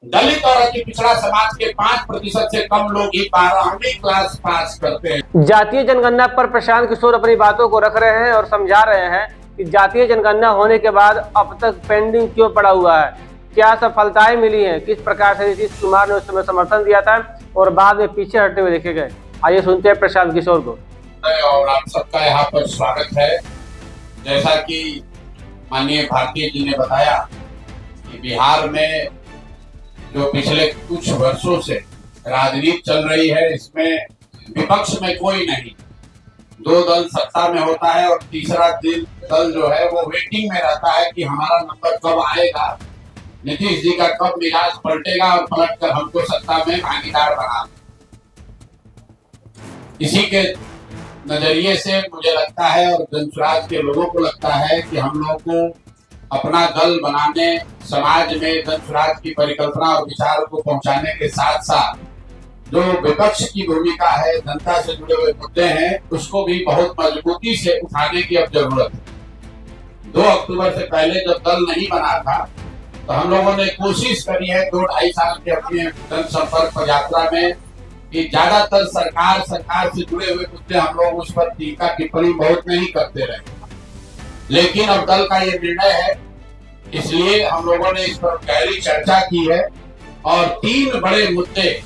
दलित और अति पिछड़ा समाज के 5% से कम लोग ही 12वीं क्लास पास करते हैं। जातीय जनगणना पर प्रशांत किशोर अपनी बातों को रख रहे हैं और समझा रहे हैं कि जातीय जनगणना होने के बाद अब तक पेंडिंग क्यों पड़ा हुआ है, क्या सफलताएं मिली हैं, किस प्रकार से नीतीश कुमार ने उस समय समर्थन दिया था और बाद में पीछे हटते हुए देखे गए। आइए सुनते हैं प्रशांत किशोर को। और आप सबका यहाँ पर स्वागत है। जैसा कि माननीय भारती जी ने बताया कि बिहार में जो पिछले कुछ वर्षों से राजनीति चल रही है, इसमें विपक्ष में कोई नहीं, दो दल सत्ता में होता है और तीसरा दल जो है वो वेटिंग में रहता है कि हमारा नंबर कब आएगा, नीतीश जी का कब मिजाज पलटेगा और पलटकर हमको सत्ता में भागीदार बना। इसी के नजरिए से मुझे लगता है और जनसुराज के लोगों को लगता है कि हम लोगों को अपना दल बनाने, समाज में जनसुराज की परिकल्पना और विचार को पहुंचाने के साथ साथ जो विपक्ष की भूमिका है, जनता से जुड़े हुए मुद्दे हैं, उसको भी बहुत मजबूती से उठाने की अब जरूरत है। 2 अक्टूबर से पहले जब दल नहीं बना था तो हम लोगों ने कोशिश करी है 2-2.5 साल के अपने जनसंपर्क यात्रा में कि ज्यादातर सरकार से जुड़े हुए मुद्दे हम लोग उस पर टीका टिप्पणी बहुत नहीं करते रहे, लेकिन अब दल का ये निर्णय है, इसलिए हम लोगों ने इस पर गहरी चर्चा की है और 3 बड़े मुद्दे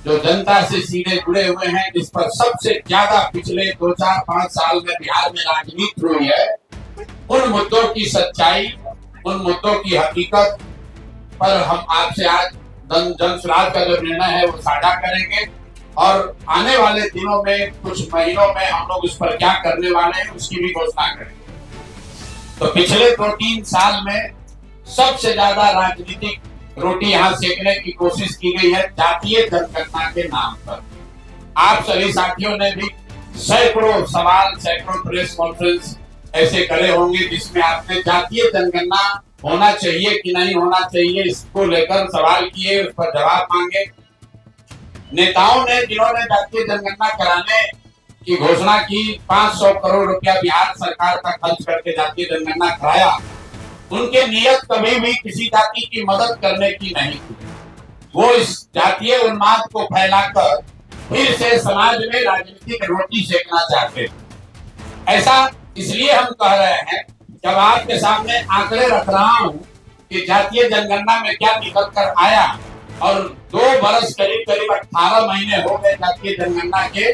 जो जनता से सीधे जुड़े हुए हैं, जिस पर सबसे ज्यादा पिछले 2-4-5 साल में बिहार में राजनीति हुई है, उन मुद्दों की सच्चाई, उन मुद्दों की हकीकत पर हम आपसे आज जनसुराज का जो निर्णय है वो साझा करेंगे और आने वाले दिनों में, कुछ महीनों में हम लोग इस पर क्या करने वाले हैं उसकी भी घोषणा करेंगे। तो पिछले 2-3 साल में सबसे ज्यादा राजनीतिक रोटी यहाँ सेकने की कोशिश की गई है जातीय जनगणना के नाम पर। आप सभी साथियों ने भी सैकड़ों सवाल, सैकड़ों प्रेस कॉन्फ्रेंस ऐसे करे होंगे जिसमें आपने जातीय जनगणना होना चाहिए कि नहीं होना चाहिए इसको लेकर सवाल किए, उस पर जवाब मांगे। नेताओं ने जिन्होंने जातीय जनगणना कराने की घोषणा की, 500 करोड़ रुपया बिहार सरकार का खर्च करके जातीय जनगणना कराया, उनके नियत कभी भी किसी जाति की मदद करने की नहीं थी। वो इस जातीय उन्माद को फैलाकर फिर से समाज में राजनीतिक रोटी सेकना चाहते थे। ऐसा इसलिए हम कह रहे हैं, जब आपके सामने आंकड़े रख रहा हूं कि जातीय जनगणना में क्या निकल कर आया और 2 बरस करीब 18 महीने हो गए जातीय जनगणना के।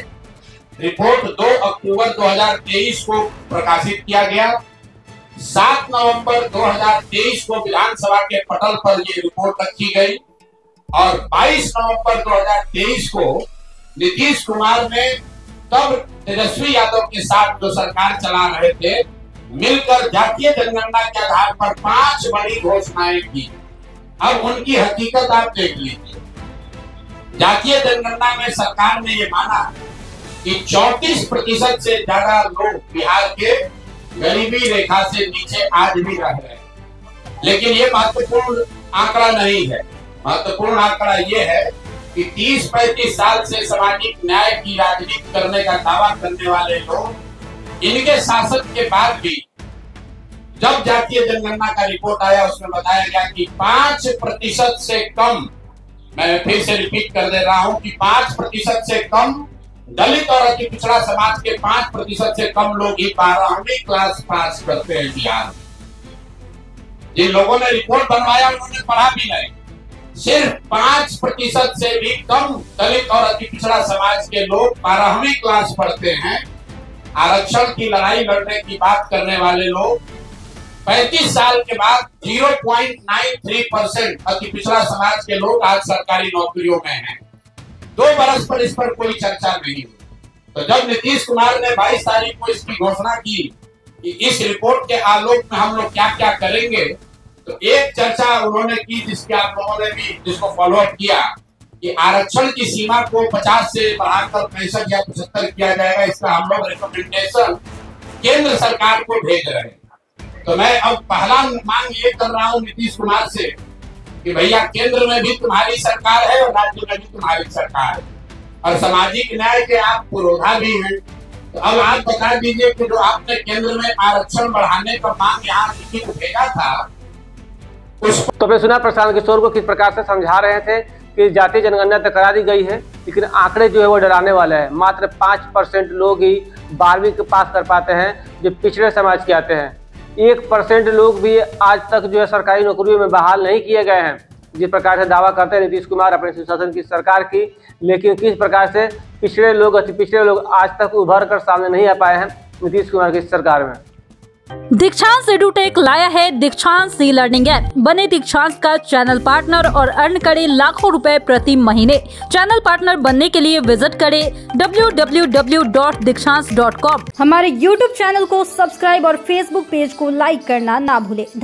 रिपोर्ट 2 अक्टूबर 2023 को प्रकाशित किया गया। 7 नवंबर 2023 को विधानसभा के पटल पर ये रिपोर्ट रखी गई और 22 नवंबर 2023 को नीतीश कुमार ने तब तेजस्वी यादव के साथ जो सरकार चला रहे थे, मिलकर जातीय जनगणना के आधार पर 5 बड़ी घोषणाएं की। अब उनकी हकीकत आप देख लीजिए। जातीय जनगणना में सरकार ने ये माना कि 34% से ज्यादा लोग बिहार के गरीबी रेखा से नीचे आज भी रह रहे हैं, लेकिन ये महत्वपूर्ण आंकड़ा नहीं है। महत्वपूर्ण आंकड़ा ये है कि 30-35 साल से सामाजिक न्याय की राजनीति करने का दावा करने वाले लोग, इनके शासन के बाद भी जब जातीय जनगणना का रिपोर्ट आया उसमें बताया गया कि 5% से कम, मैं फिर से रिपीट कर दे रहा हूं कि 5% से कम दलित और अति पिछड़ा समाज के 5% से कम लोग ही 12वीं क्लास पास करते हैं बिहार में। जिन लोगों ने रिपोर्ट बनवाया उन्होंने पढ़ा भी नहीं। सिर्फ 5% से भी कम दलित और अति पिछड़ा समाज के लोग 12वीं क्लास पढ़ते हैं। आरक्षण की लड़ाई लड़ने की बात करने वाले लोग 35 साल के बाद 0.93% अति पिछड़ा समाज के लोग आज सरकारी नौकरियों में हैं। 2 बरस पर इस पर कोई चर्चा नहीं हुई। तो जब नीतीश कुमार ने 22 तारीख को इसकी घोषणा की कि इस रिपोर्ट के आलोक में हम लोग क्या क्या करेंगे, तो एक चर्चा उन्होंने की जिसके आप लोगों ने भी जिसको फॉलोअप किया कि आरक्षण की सीमा को 50 से बढ़ाकर 65 या 75 किया जाएगा। इसका हम लोग रिकमेंडेशन केंद्र सरकार को भेज रहे हैं। तो मैं अब पहला मांग ये कर रहा हूं नीतीश कुमार से कि भैया, केंद्र में भी तुम्हारी सरकार है और राज्य में भी तुम्हारी सरकार है और सामाजिक न्याय के आप पुरोधा भी हैं। तो अब आप बता दीजिए कि जो आपने केंद्र में आरक्षण बढ़ाने का मांग यहाँ लिखित भेजा था, तो आपने सुना प्रशांत किशोर को किस प्रकार से समझा रहे थे कि जातीय जनगणना तो करा दी गई है, लेकिन आंकड़े जो है वो डराने वाले हैं। मात्र 5% लोग ही 12वीं के पास कर पाते हैं जो पिछड़े समाज के आते हैं। 1% लोग भी आज तक जो है सरकारी नौकरियों में बहाल नहीं किए गए हैं, जिस प्रकार से दावा करते हैं नीतीश कुमार अपने सुशासन की सरकार की। लेकिन किस प्रकार से पिछड़े लोग अति पिछड़े लोग आज तक उभर कर सामने नहीं आ पाए हैं नीतीश कुमार की सरकार में। दीक्षांत एडुटेक लाया है दीक्षांत सी लर्निंग ऐप। बने दीक्षांत का चैनल पार्टनर और अर्न करें लाखों रुपए प्रति महीने। चैनल पार्टनर बनने के लिए विजिट करें www.dikshans.com। हमारे YouTube चैनल को सब्सक्राइब और Facebook पेज को लाइक करना ना भूलें।